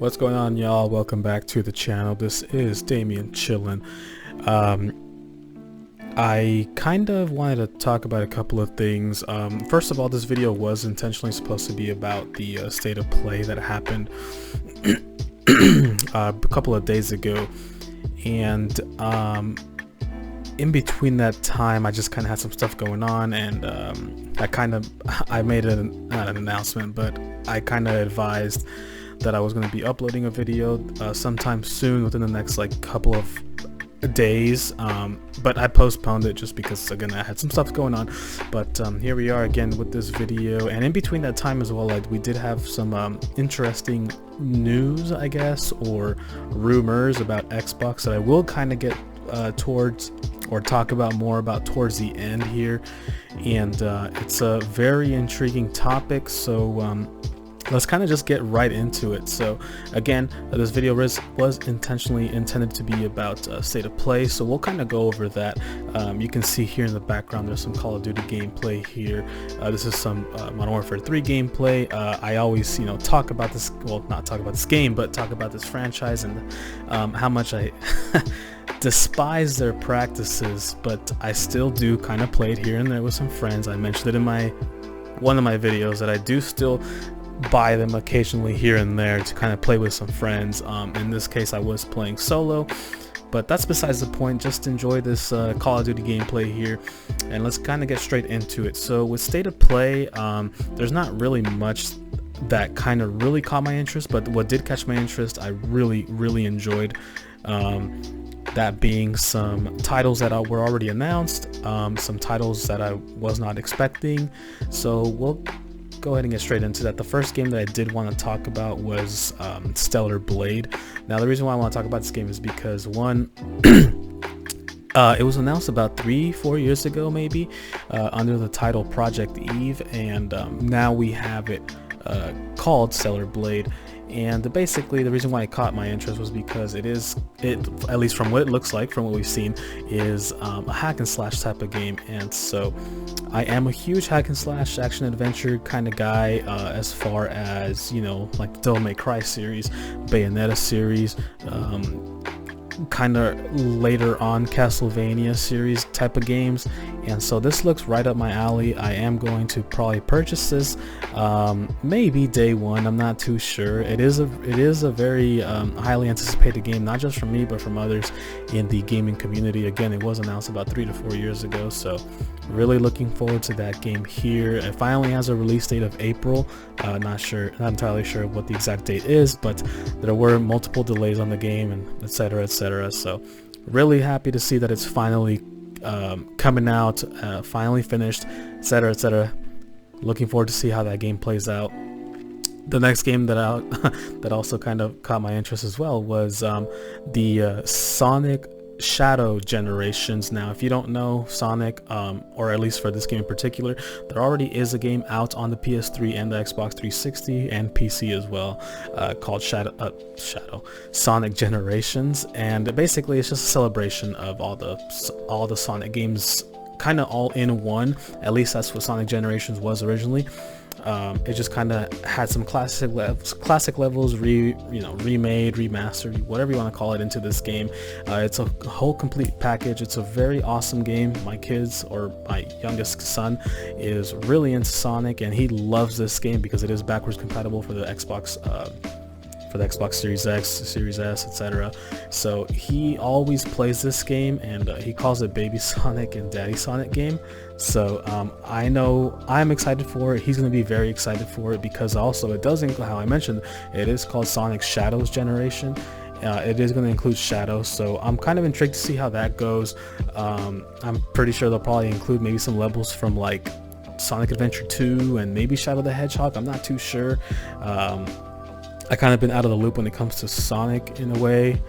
What's going on, y'all? Welcome back to the channel. This is Damien Chillin. I kind of wanted to talk about a couple of things. First of all, this video was intentionally supposed to be about the state of play that happened a couple of days ago, and in between that time I just kind of had some stuff going on, and I made not an announcement, but I kind of advised that I was going to be uploading a video sometime soon, within the next couple of days, but I postponed it just because, again, I had some stuff going on. But here we are again with this video, and in between that time as well, we did have some interesting news, I guess, or rumors about Xbox that I will kind of get towards, or talk about more about towards the end here, and it's a very intriguing topic, so let's kind of just get right into it. So again, this video was intentionally intended to be about state of play, so we'll kind of go over that. You can see here in the background there's some Call of Duty gameplay here. This is some Modern Warfare 3 gameplay. I always talk about this, well, not talk about this game, but talk about this franchise and how much I despise their practices, but I still do kind of play it here and there with some friends. I mentioned it in one of my videos that I do still buy them occasionally here and there to kind of play with some friends. In this case I was playing solo, but that's besides the point. Just enjoy this Call of Duty gameplay here, and let's kind of get straight into it. So with state of play, there's not really much that kind of really caught my interest, but what did catch my interest I really enjoyed, that being some titles that were already announced, some titles that I was not expecting. So we'll go ahead and get straight into that. The first game that I did want to talk about was Stellar Blade. Now the reason why I want to talk about this game is because, one, it was announced about 3-4 years ago maybe, under the title Project Eve, and now we have it called Stellar Blade. And basically the reason why it caught my interest was because it at least from what it looks like, from what we've seen, is a hack and slash type of game. And so I am a huge hack and slash action adventure kind of guy, as far as like the Devil May Cry series, Bayonetta series, kind of later on Castlevania series type of games. And so this looks right up my alley. I am going to probably purchase this, maybe day one, I'm not too sure. It is a very highly anticipated game, not just from me but from others in the gaming community. Again, it was announced about 3 to 4 years ago, so really looking forward to that game here. It finally has a release date of April. Not entirely sure what the exact date is, but there were multiple delays on the game, and etc. So really happy to see that it's finally coming out, finally finished, etc. Looking forward to see how that game plays out. The next game that also kind of caught my interest as well was the Sonic Shadow Generations. Now if you don't know Sonic, or at least for this game in particular, there already is a game out on the PS3 and the Xbox 360 and PC as well, called Sonic Generations, and basically it's just a celebration of all the Sonic games kind of all in one. At least that's what Sonic Generations was originally. It just kind of had some classic levels remade, remastered, whatever you want to call it, into this game. It's a whole complete package. It's a very awesome game. My kids, or my youngest son, is really into Sonic, and he loves this game because it is backwards compatible for the Xbox Series X, Series S, etc. So he always plays this game, and he calls it Baby Sonic and Daddy Sonic game. So I know I'm excited for it. He's going to be very excited for it, because also it does include, how I mentioned, it is called Sonic Shadows Generation. It is going to include Shadows, so I'm kind of intrigued to see how that goes. I'm pretty sure they'll probably include maybe some levels from like Sonic Adventure 2 and maybe Shadow the Hedgehog. I'm not too sure. I kind of been out of the loop when it comes to Sonic in a way,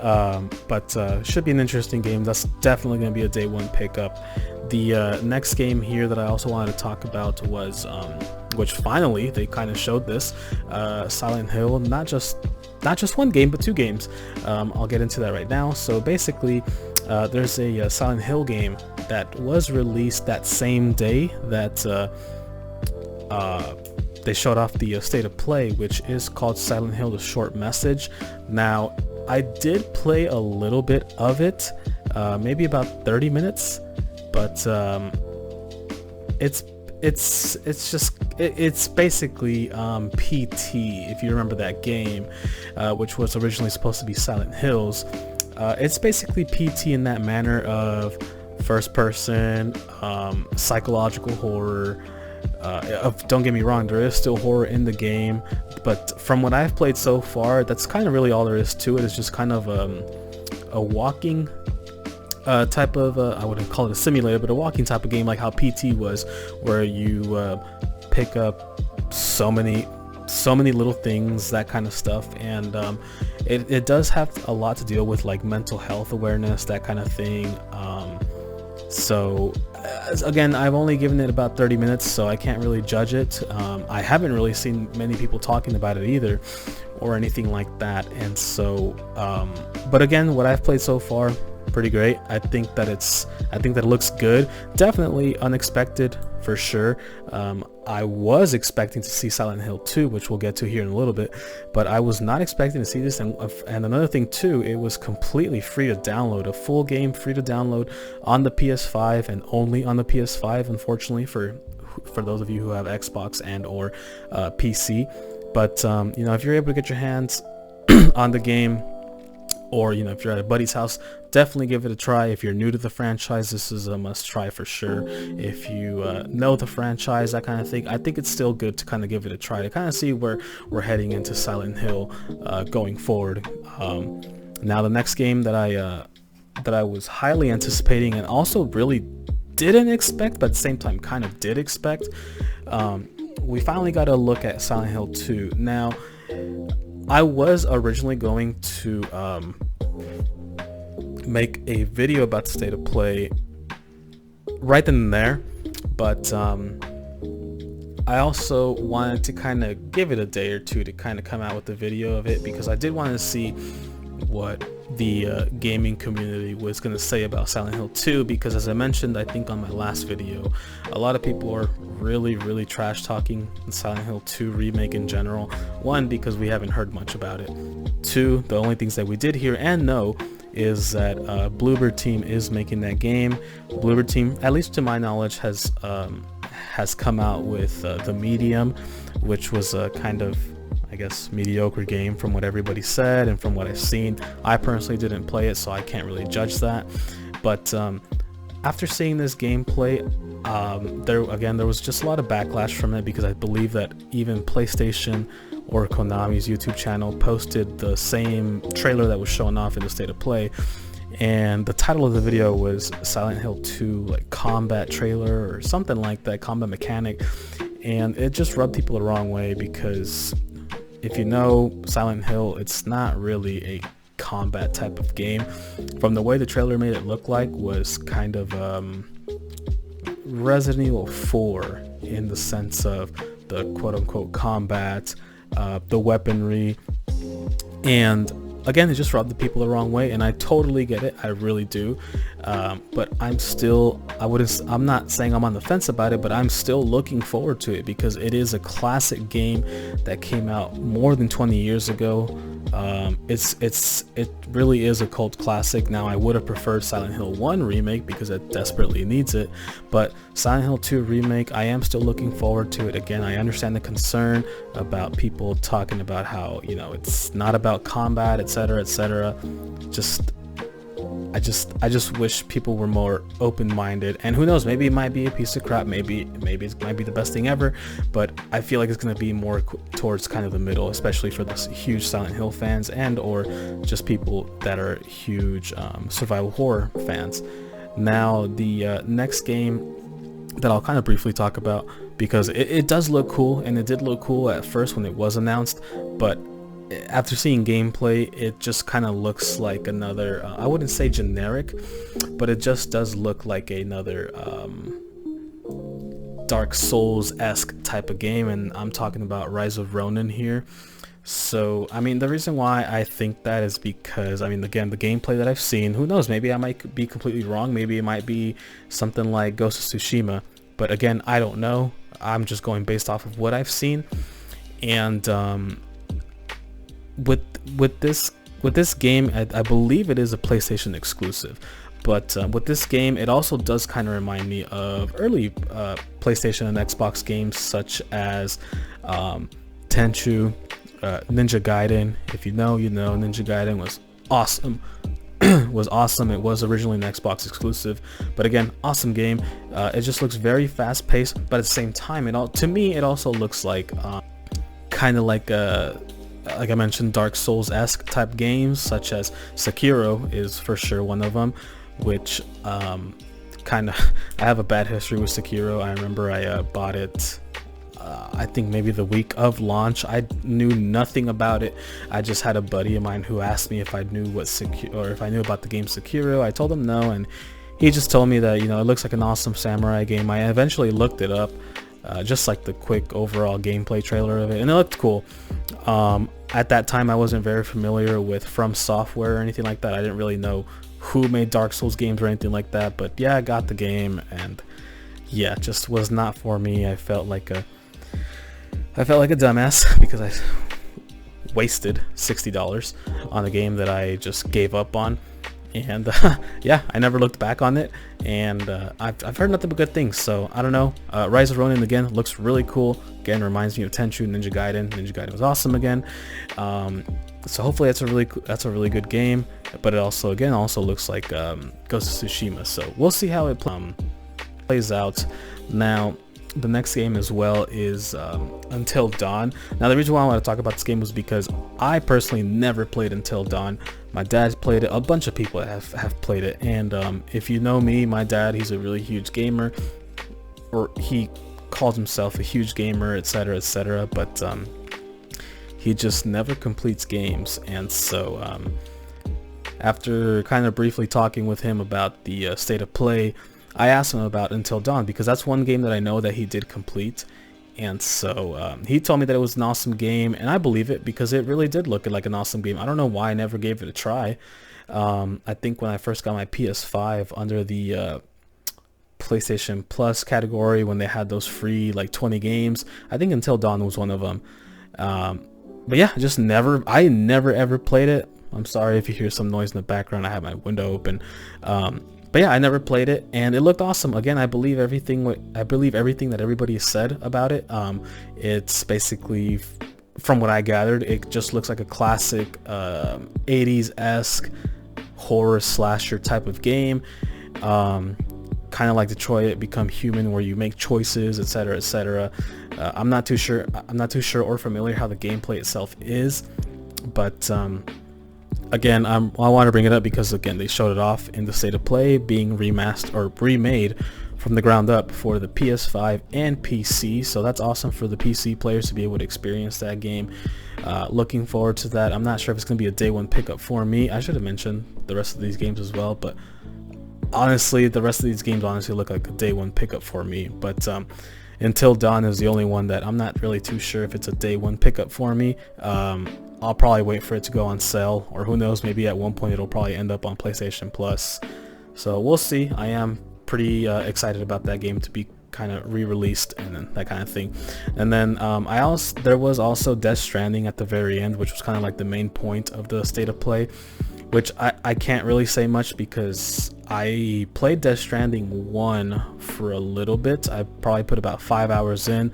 but should be an interesting game. That's definitely going to be a day one pickup. The next game here that I also wanted to talk about was, which finally they kind of showed this, Silent Hill. Not just one game, but 2 games. I'll get into that right now. So basically, there's a Silent Hill game that was released that same day that they showed off the state of play, which is called Silent Hill: The Short Message. Now, I did play a little bit of it, maybe about 30 minutes, but it's basically PT, if you remember that game, which was originally supposed to be Silent Hills. It's basically PT in that manner of first person, psychological horror. Don't get me wrong, there is still horror in the game, but from what I've played so far, that's kind of really all there is to it. It's just kind of a walking type of, I wouldn't call it a simulator, but a walking type of game, like how PT was, where you pick up so many little things, that kind of stuff. And it does have a lot to deal with like mental health awareness, that kind of thing. So again, I've only given it about 30 minutes, so I can't really judge it. I haven't really seen many people talking about it either, or anything like that. And so but again, what I've played so far, pretty great. I think that it looks good. Definitely unexpected for sure. I was expecting to see Silent Hill 2, which we'll get to here in a little bit, but I was not expecting to see this. And another thing too, it was completely free to download, a full game free to download on the PS5, and only on the PS5, unfortunately, for those of you who have Xbox and or PC. But you know, if you're able to get your hands on the game, or you know, if you're at a buddy's house, definitely give it a try. If you're new to the franchise, this is a must try for sure. If you know the franchise, that kind of thing, I think it's still good to kind of give it a try, to kind of see where we're heading into Silent Hill going forward. Now the next game that I was highly anticipating, and also really didn't expect, but at the same time kind of did expect, we finally got a look at Silent Hill 2. Now, I was originally going to make a video about the state of play right then and there, but I also wanted to kind of give it a day or two to kind of come out with a video of it, because I did want to see what the gaming community was going to say about Silent Hill 2, because as I mentioned, I think on my last video, a lot of people are really trash talking the Silent Hill 2 remake in general. One, because we haven't heard much about it. Two, the only things that we did hear and know is that Bloober Team is making that game. Bloober Team, at least to my knowledge, has come out with The Medium, which was a kind of, I guess, mediocre game from what everybody said and from what I've seen. I personally didn't play it, so I can't really judge that. But after seeing this gameplay, there was just a lot of backlash from it, because I believe that even PlayStation or Konami's YouTube channel posted the same trailer that was shown off in the state of play, and the title of the video was Silent Hill 2 like combat trailer or something like that, combat mechanic, and it just rubbed people the wrong way, because if you know Silent Hill, it's not really a combat type of game. From the way the trailer made it look like, was kind of Resident Evil 4 in the sense of the quote-unquote combat, the weaponry, and again, it just rubbed the people the wrong way, and I totally get it, I really do. But I'm not saying I'm on the fence about it, but I'm still looking forward to it, because it is a classic game that came out more than 20 years ago. It really is a cult classic. Now, I would have preferred Silent Hill 1 remake, because it desperately needs it, but Silent Hill 2 remake, I am still looking forward to it. Again, I understand the concern about people talking about how, you know, it's not about combat, etc, etc. I just wish people were more open-minded, and who knows, maybe it might be a piece of crap, maybe it might be the best thing ever, but I feel like it's going to be more towards kind of the middle, especially for the huge Silent Hill fans and or just people that are huge survival horror fans. Now, the next game that I'll kind of briefly talk about, because it does look cool, and it did look cool at first when it was announced, but after seeing gameplay, it just kind of looks like another, I wouldn't say generic, but it just does look like another Dark Souls-esque type of game, and I'm talking about Rise of Ronin here. So, I mean, the reason why I think that is because, I mean, again, the gameplay that I've seen, who knows, maybe I might be completely wrong, maybe it might be something like Ghost of Tsushima, but again, I don't know. I'm just going based off of what I've seen. And with this game, I believe it is a PlayStation exclusive. But with this game, it also does kind of remind me of early PlayStation and Xbox games, such as Tenchu, Ninja Gaiden. If you know, you know. Ninja Gaiden was awesome. Was awesome. It was originally an Xbox exclusive, but again, awesome game. It just looks very fast paced, but at the same time, to me it also looks like kind of like I mentioned, Dark Souls-esque type games, such as Sekiro is for sure one of them, which kind of I have a bad history with Sekiro. I remember I bought it I think maybe the week of launch. I knew nothing about it. I just had a buddy of mine who asked me if I knew if I knew about the game Sekiro. I told him no, and he just told me that, you know, it looks like an awesome samurai game. I eventually looked it up, just like the quick overall gameplay trailer of it, and it looked cool. At that time, I wasn't very familiar with From Software or anything like that. I didn't really know who made Dark Souls games or anything like that, but yeah, I got the game, and yeah, just was not for me. I felt like a dumbass because I wasted $60 on a game that I just gave up on, and yeah, I never looked back on it, and I've heard nothing but good things. So I don't know. Rise of Ronin again looks really cool. Again, reminds me of Tenchu, Ninja Gaiden. Ninja Gaiden was awesome again. So hopefully that's a really good game. But it also looks like Ghost of Tsushima. So we'll see how it plays out. Now, the next game as well is Until Dawn. Now, the reason why I want to talk about this game was because I personally never played Until Dawn. My dad's played it. A bunch of people have played it. And if you know me, my dad, he's a really huge gamer, or he calls himself a huge gamer, etc., etc. But he just never completes games. And so after kind of briefly talking with him about the state of play, I asked him about Until Dawn because that's one game that I know that he did complete. And so he told me that it was an awesome game, and I believe it because it really did look like an awesome game. I don't know why I never gave it a try. I think when I first got my PS5 under the PlayStation Plus category, when they had those free like 20 games, I think Until Dawn was one of them. But yeah, I never ever played it. I'm sorry if you hear some noise in the background. I have my window open. But yeah, I never played it, and it looked awesome. Again, I believe everything that everybody said about it. It's basically, from what I gathered, it just looks like a classic 80s-esque horror slasher type of game. Kind of like Detroit Become Human, where you make choices, etc., etc. I'm not too sure or familiar how the gameplay itself is, but again, I want to bring it up because again, they showed it off in the state of play, being remastered or remade from the ground up for the PS5 and PC. So that's awesome for the PC players to be able to experience that game. Looking forward to that. I'm not sure if it's going to be a day one pickup for me. I should have mentioned the rest of these games as well, but honestly, the rest of these games honestly look like a day one pickup for me. But Until Dawn is the only one that I'm not really too sure if it's a day one pickup for me. I'll probably wait for it to go on sale, or who knows, maybe at one point it'll probably end up on PlayStation Plus. So we'll see. I am pretty excited about that game to be kind of re-released and then that kind of thing. And then there was also Death Stranding at the very end, which was kind of like the main point of the state of play, which I can't really say much because I played Death Stranding 1 for a little bit. I probably put about 5 hours in,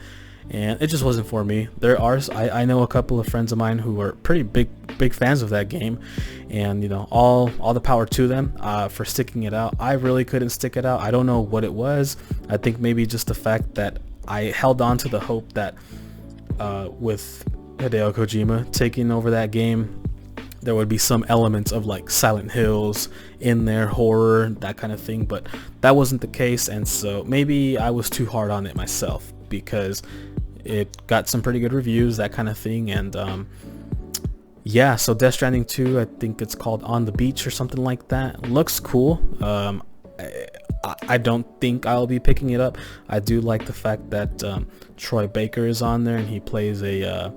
and it just wasn't for me. I know a couple of friends of mine who are pretty big fans of that game, and you know, all the power to them for sticking it out. I really couldn't stick it out. I don't know what it was. I think maybe just the fact that I held on to the hope that with Hideo Kojima taking over that game, there would be some elements of like Silent Hills in there, horror, that kind of thing, but that wasn't the case. And so maybe I was too hard on it myself, because it got some pretty good reviews, that kind of thing. And yeah, so Death Stranding 2, I think it's called On the Beach or something like that, looks cool. I don't think I'll be picking it up. I do like the fact that Troy Baker is on there, and he plays a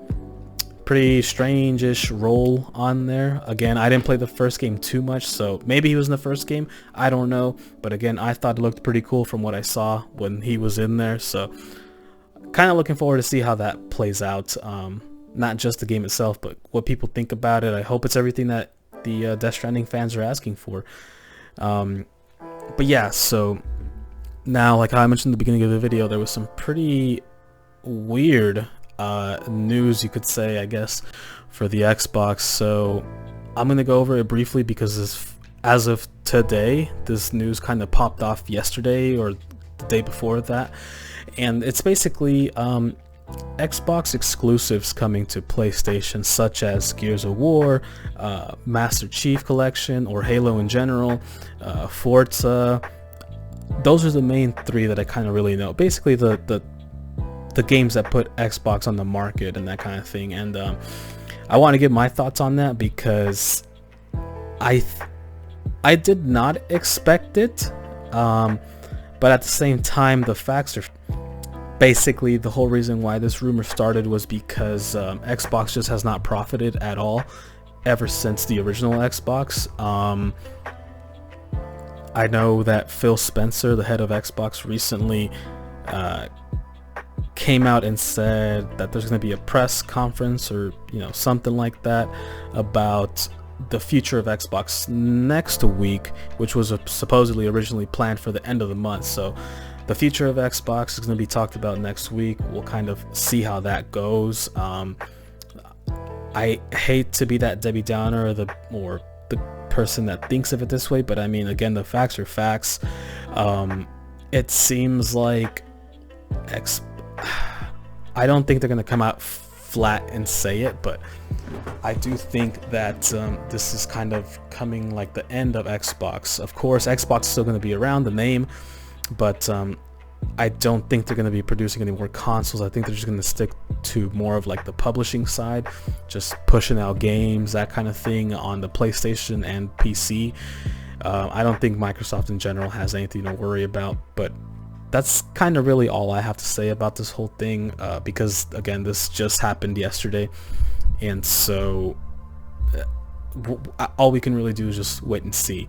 pretty strange-ish role on there. Again, I didn't play the first game too much, so maybe he was in the first game, I don't know. But again, I thought it looked pretty cool from what I saw when he was in there. So kind of looking forward to see how that plays out. Not just the game itself, but what people think about it. I hope it's everything that the Death Stranding fans are asking for. But yeah, so now, like I mentioned at the beginning of the video, there was some pretty weird news, you could say, I guess, for the Xbox. So I'm gonna go over it briefly because as of today, this news kind of popped off yesterday or the day before that, and it's basically Xbox exclusives coming to PlayStation, such as Gears of War, Master Chief Collection, or Halo in general, Forza. Those are the main three that I kind of really know. Basically the games that put Xbox on the market and that kind of thing. And I want to give my thoughts on that because I did not expect it, but at the same time, the facts are basically the whole reason why this rumor started was because Xbox just has not profited at all ever since the original Xbox. I know that Phil Spencer, the head of Xbox, recently came out and said that there's going to be a press conference or something like that about the future of Xbox next week, which was supposedly originally planned for the end of the month. So the future of Xbox is going to be talked about next week. We'll kind of see how that goes. I hate to be that Debbie Downer or the person that thinks of it this way, but I mean, again, the facts are facts. It seems like I don't think they're going to come out flat and say it, but I do think that this is kind of coming like the end of Xbox. Of course, Xbox is still going to be around, the name, but I don't think they're going to be producing any more consoles. I think they're just going to stick to more of like the publishing side, just pushing out games, that kind of thing on the PlayStation and PC. I don't think Microsoft in general has anything to worry about, but that's kind of really all I have to say about this whole thing, because again, this just happened yesterday, and so all we can really do is just wait and see.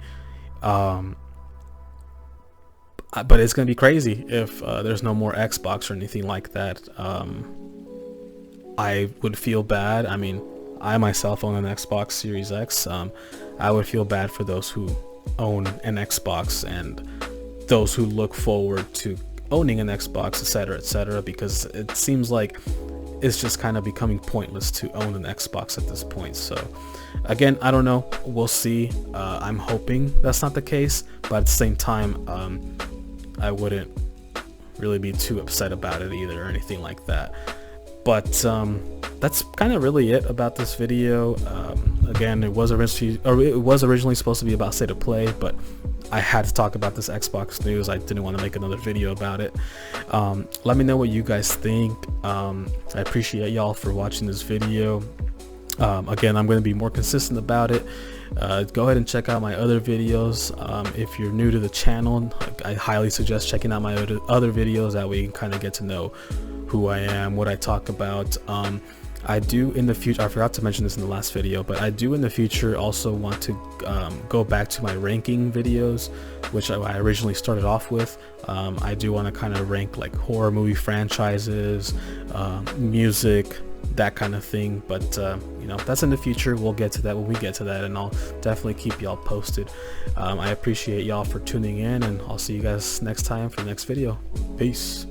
But it's going to be crazy if there's no more Xbox or anything like that. I would feel bad. I mean, I myself own an Xbox Series X. I would feel bad for those who own an Xbox and those who look forward to owning an Xbox, etc., because it seems like it's just kind of becoming pointless to own an Xbox at this point. So again, I don't know. We'll see. I'm hoping that's not the case, but at the same time, I wouldn't really be too upset about it either or anything like that. But that's kind of really it about this video. Again, it was originally supposed to be about State of Play, but I had to talk about this Xbox news. I didn't want to make another video about it. Let me know what you guys think. I appreciate y'all for watching this video. Again, I'm going to be more consistent about it. Go ahead and check out my other videos. If you're new to the channel, I highly suggest checking out my other videos. That way you can kind of get to know who I am, what I talk about. I do in the future, I forgot to mention this in the last video, but I do in the future also want to go back to my ranking videos, which I originally started off with. I do want to kind of rank like horror movie franchises, music, that kind of thing, but that's in the future. We'll get to that when we get to that, and I'll definitely keep y'all posted. I appreciate y'all for tuning in, and I'll see you guys next time for the next video. Peace.